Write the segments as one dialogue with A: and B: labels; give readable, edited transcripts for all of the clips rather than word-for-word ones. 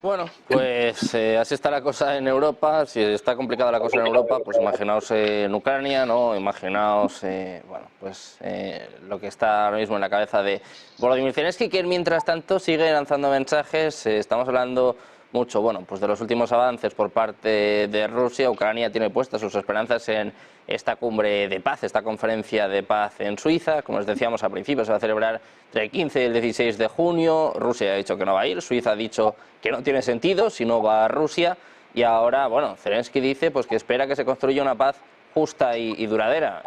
A: Bueno, pues así está la cosa en Europa. Si está complicada la cosa en Europa, pues imaginaos en Ucrania, ¿no? Imaginaos, bueno, pues lo que está ahora mismo en la cabeza de Volodymyr Zelensky, que mientras tanto sigue lanzando mensajes. Estamos hablando mucho, bueno, pues de los últimos avances por parte de Rusia. Ucrania tiene puestas sus esperanzas en esta cumbre de paz, esta conferencia de paz en Suiza. Como les decíamos al principio, se va a celebrar entre el 15 y el 16 de junio. Rusia ha dicho que no va a ir, Suiza ha dicho que no tiene sentido si no va a Rusia. Y ahora, bueno, Zelensky dice pues que espera que se construya una paz justa y duradera.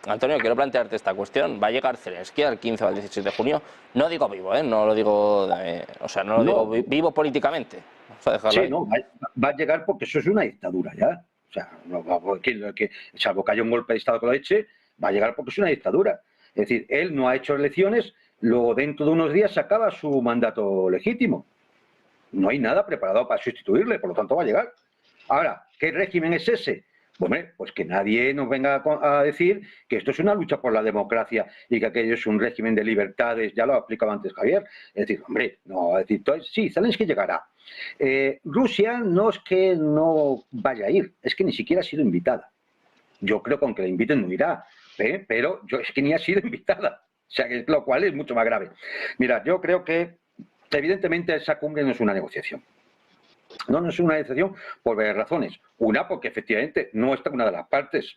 A: Antonio, quiero plantearte esta cuestión. ¿Va a llegar Zelensky al 15 o al 16 de junio? No digo vivo, no lo digo, o sea, no lo digo
B: No,
A: vivo políticamente. Vamos a dejarlo
B: sí,
A: ahí.
B: no, va a llegar porque eso es una dictadura ya. O sea, salvo que haya un golpe de Estado que lo eche, va a llegar porque es una dictadura. Es decir, él no ha hecho elecciones, luego dentro de unos días se acaba su mandato legítimo. No hay nada preparado para sustituirle, por lo tanto va a llegar. Ahora, ¿qué régimen es ese? Bueno, pues que nadie nos venga a decir que esto es una lucha por la democracia y que aquello es un régimen de libertades, ya lo ha explicado antes Javier. Es decir, hombre, no, es decir, sí, Zelensky llegará. Rusia no es que no vaya a ir, es que ni siquiera ha sido invitada. Yo creo que aunque la inviten no irá, pero es que ni ha sido invitada, o sea, lo cual es mucho más grave. Mira, yo creo que evidentemente esa cumbre no es una negociación. No es una negociación por varias razones. Una, porque efectivamente no está una de las partes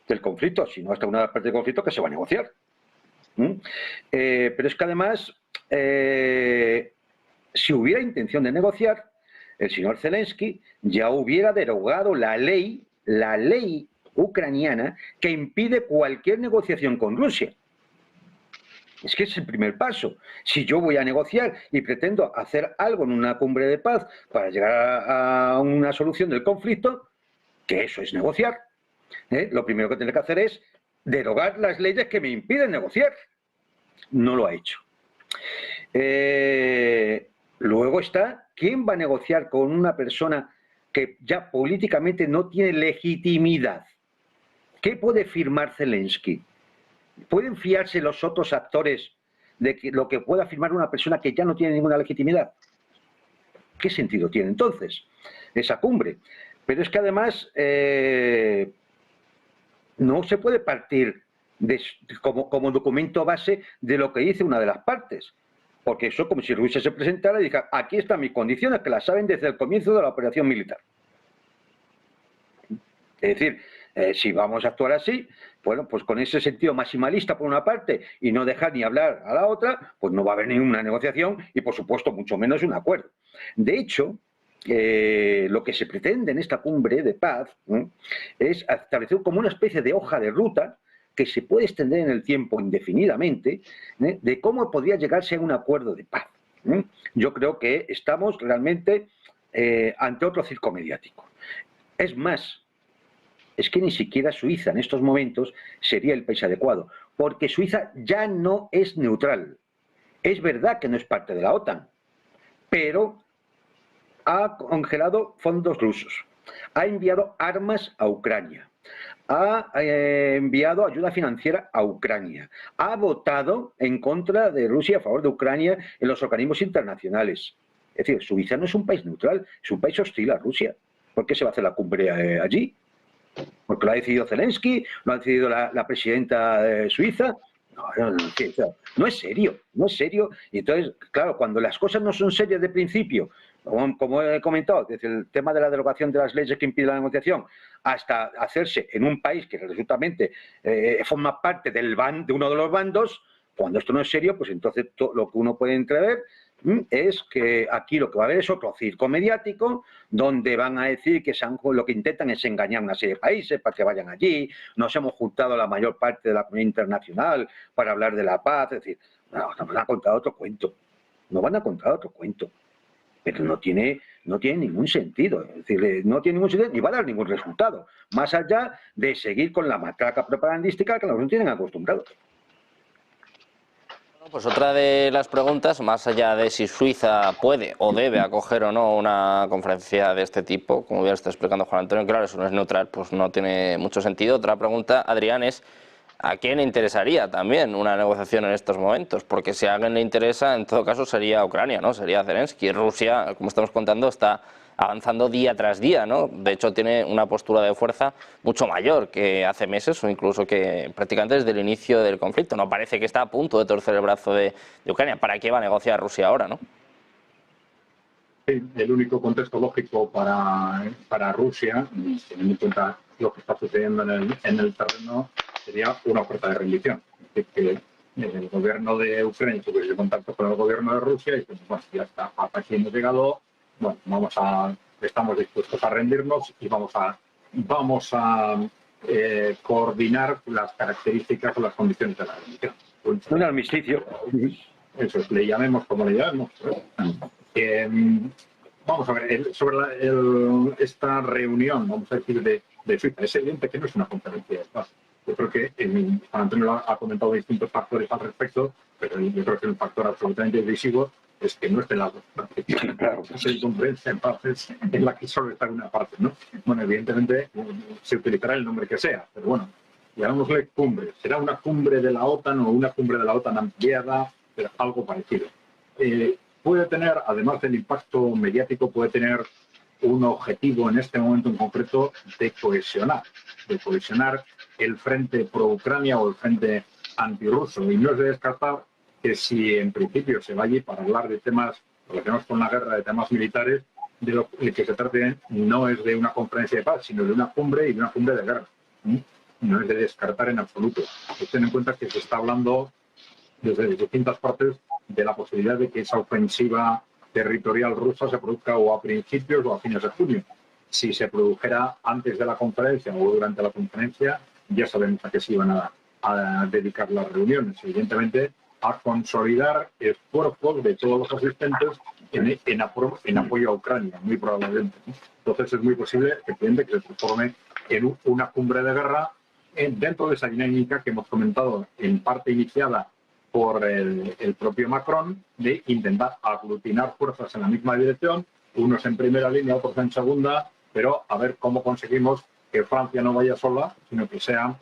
B: del conflicto, si no está una de las partes del conflicto, que se va a negociar. Pero es que además, si hubiera intención de negociar, el señor Zelensky ya hubiera derogado la ley ucraniana que impide cualquier negociación con Rusia. Es que es el primer paso. Si yo voy a negociar y pretendo hacer algo en una cumbre de paz para llegar a una solución del conflicto, que eso es negociar, lo primero que tendré que hacer es derogar las leyes que me impiden negociar. No lo ha hecho. Luego está, ¿quién va a negociar con una persona que ya políticamente no tiene legitimidad? ¿Qué puede firmar Zelensky? ¿Pueden fiarse los otros actores de lo que pueda firmar una persona que ya no tiene ninguna legitimidad? ¿Qué sentido tiene entonces esa cumbre? Pero es que además no se puede partir como documento base de lo que dice una de las partes. Porque eso como si Rusia se presentara y dijera, aquí están mis condiciones, que las saben desde el comienzo de la operación militar. Es decir, si vamos a actuar así, bueno, pues con ese sentido maximalista por una parte y no dejar ni hablar a la otra, pues no va a haber ninguna negociación y por supuesto mucho menos un acuerdo. De hecho, lo que se pretende en esta cumbre de paz es establecer como una especie de hoja de ruta que se puede extender en el tiempo indefinidamente, de cómo podría llegarse a un acuerdo de paz. Yo creo que estamos realmente ante otro circo mediático. Es más, es que ni siquiera Suiza en estos momentos sería el país adecuado, porque Suiza ya no es neutral. Es verdad que no es parte de la OTAN, pero ha congelado fondos rusos, ha enviado armas a Ucrania, ha enviado ayuda financiera a Ucrania, ha votado en contra de Rusia a favor de Ucrania en los organismos internacionales. Es decir, Suiza no es un país neutral, es un país hostil a Rusia. ¿Por qué se va a hacer la cumbre allí? Porque lo ha decidido Zelensky, lo ha decidido la presidenta suiza. No es serio, no es serio. Y entonces, claro, cuando las cosas no son serias de principio, como he comentado, desde el tema de la derogación de las leyes que impiden la negociación, hasta hacerse en un país que resultamente forma parte de uno de los bandos, cuando esto no es serio, pues entonces lo que uno puede entrever es que aquí lo que va a haber es otro circo mediático donde van a decir que lo que intentan es engañar a una serie de países para que vayan allí, nos hemos juntado la mayor parte de la comunidad internacional para hablar de la paz, es decir, nos van a contar otro cuento, nos van a contar otro cuento, pero no tiene ningún sentido, es decir, no tiene ningún sentido ni va a dar ningún resultado, más allá de seguir con la matraca propagandística que nos tienen acostumbrados.
A: Pues otra de las preguntas, más allá de si Suiza puede o debe acoger o no una conferencia de este tipo, como ya está explicando Juan Antonio, claro, eso no es neutral, pues no tiene mucho sentido. Otra pregunta, Adrián, es ¿A quién le interesaría también una negociación en estos momentos? Porque si a alguien le interesa, en todo caso sería Ucrania, ¿no? Sería Zelensky. Rusia, como estamos contando, está avanzando día tras día, ¿no? De hecho, tiene una postura de fuerza mucho mayor que hace meses o incluso que prácticamente desde el inicio del conflicto. No parece que está a punto de torcer el brazo de Ucrania. ¿Para qué va a negociar Rusia ahora, no?
C: Sí, el único contexto lógico para Rusia, teniendo en cuenta lo que está sucediendo en el terreno, sería una oferta de rendición. Es decir, que el gobierno de Ucrania tuviese contacto con el gobierno de Rusia y dice, bueno, ya está, hasta aquí hemos llegado, bueno, estamos dispuestos a rendirnos y vamos a coordinar las características o las condiciones de la rendición.
B: Un armisticio.
C: Eso es, le llamemos como le llamemos. Vamos a ver, sobre esta reunión, vamos a decir, de Suiza, es evidente que no es una conferencia de paz. Yo creo que Juan Antonio ha comentado distintos factores al respecto, pero yo creo que un factor absolutamente decisivo es que no estén las dos partes. Claro, es una conferencia de paz en la que solo está una parte, ¿no? Bueno, evidentemente se utilizará el nombre que sea, pero bueno, llamémosle cumbre. Será una cumbre de la OTAN o una cumbre de la OTAN ampliada, pero algo parecido. Puede tener, además del impacto mediático, puede tener un objetivo en este momento en concreto de cohesionar el frente pro-Ucrania o el frente antirruso. Y no es de descartar que si en principio se va allí para hablar de temas relacionados con la guerra, de temas militares, de lo que se trate no es de una conferencia de paz, sino de una cumbre y de una cumbre de guerra. No es de descartar en absoluto. Ten en cuenta que se está hablando desde distintas partes de la posibilidad de que esa ofensiva territorial rusa se produzca o a principios o a fines de junio. Si se produjera antes de la conferencia o durante la conferencia, ya sabemos a qué se iban a dedicar las reuniones. Evidentemente, a consolidar esfuerzos de todos los asistentes en apoyo a Ucrania, muy probablemente. Entonces es muy posible, efectivamente, que se transforme en una cumbre de guerra dentro de esa dinámica que hemos comentado, en parte iniciada por el propio Macron, de intentar aglutinar fuerzas en la misma dirección, unos en primera línea, otros en segunda, pero a ver cómo conseguimos que Francia no vaya sola, sino que sea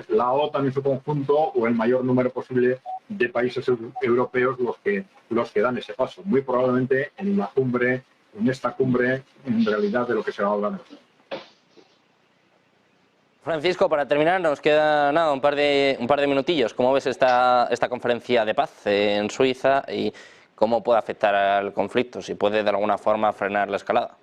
C: la OTAN en su conjunto o el mayor número posible de países europeos los que dan ese paso. Muy probablemente en esta cumbre, en realidad de lo que se va a hablar.
A: Francisco, para terminar, nos queda nada, un par de minutillos. ¿Cómo ves esta conferencia de paz en Suiza y cómo puede afectar al conflicto? Si puede de alguna forma frenar la escalada.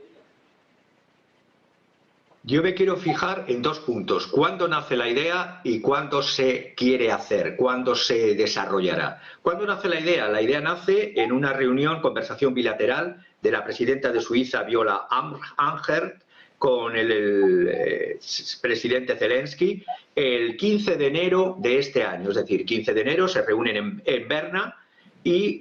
D: Yo me quiero fijar en dos puntos: cuándo nace la idea y cuándo se quiere hacer, cuándo se desarrollará. ¿Cuándo nace la idea? La idea nace en una conversación bilateral de la presidenta de Suiza, Viola Amherd, con el presidente Zelensky el 15 de enero de este año. Es decir, 15 de enero se reúnen en Berna y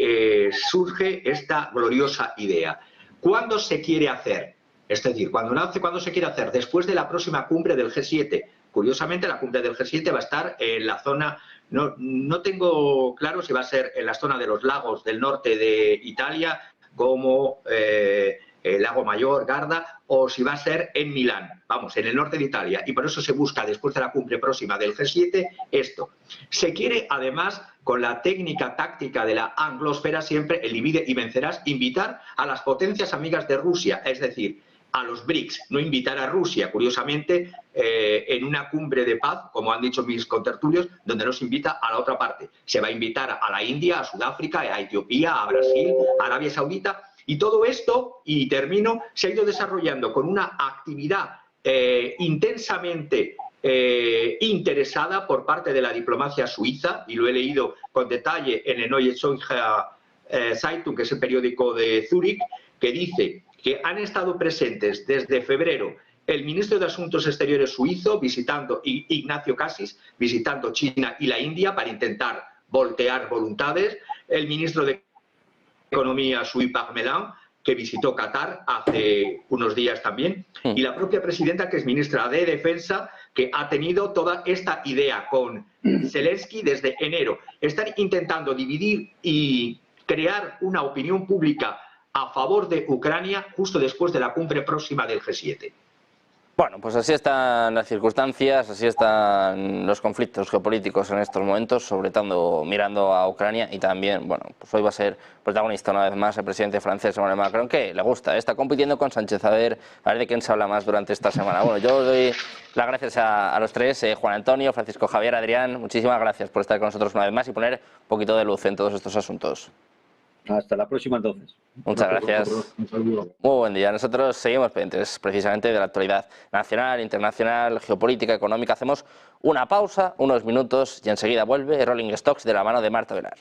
D: surge esta gloriosa idea. ¿Cuándo se quiere hacer? Es decir, ¿cuándo se quiere hacer? Después de la próxima cumbre del G7. Curiosamente, la cumbre del G7 va a estar en la zona, no tengo claro si va a ser en la zona de los lagos del norte de Italia, como el Lago Mayor, Garda, o si va a ser en Milán, vamos, en el norte de Italia. Y por eso se busca, después de la cumbre próxima del G7, esto. Se quiere, además, con la técnica táctica de la anglosfera, siempre el divide y vencerás, invitar a las potencias amigas de Rusia, es decir, a los BRICS, no invitar a Rusia, curiosamente, en una cumbre de paz, como han dicho mis contertulios, donde no se invita a la otra parte. Se va a invitar a la India, a Sudáfrica, a Etiopía, a Brasil, a Arabia Saudita, y todo esto, y termino, se ha ido desarrollando con una actividad intensamente interesada por parte de la diplomacia suiza, y lo he leído con detalle en el Neue Zürcher Zeitung, que es el periódico de Zúrich, que dice que han estado presentes desde febrero el ministro de Asuntos Exteriores suizo, Ignacio Cassis, visitando China y la India para intentar voltear voluntades, el ministro de Economía, Louis Parmelin, que visitó Qatar hace unos días también, y la propia presidenta, que es ministra de Defensa, que ha tenido toda esta idea con Zelensky desde enero. Están intentando dividir y crear una opinión pública a favor de Ucrania justo después de la cumbre próxima del G7.
A: Bueno, pues así están las circunstancias, así están los conflictos geopolíticos en estos momentos, sobre todo mirando a Ucrania, y también, bueno, pues hoy va a ser protagonista una vez más el presidente francés Emmanuel Macron, que le gusta, está compitiendo con Sánchez, a ver de quién se habla más durante esta semana. Bueno, yo doy las gracias a los tres, Juan Antonio, Francisco Javier, Adrián, muchísimas gracias por estar con nosotros una vez más y poner un poquito de luz en todos estos asuntos.
B: Hasta la próxima entonces.
A: Muchas gracias. Muy buen día. Nosotros seguimos pendientes precisamente de la actualidad nacional, internacional, geopolítica, económica. Hacemos una pausa, unos minutos y enseguida vuelve Rolling Stocks de la mano de Marta Velar.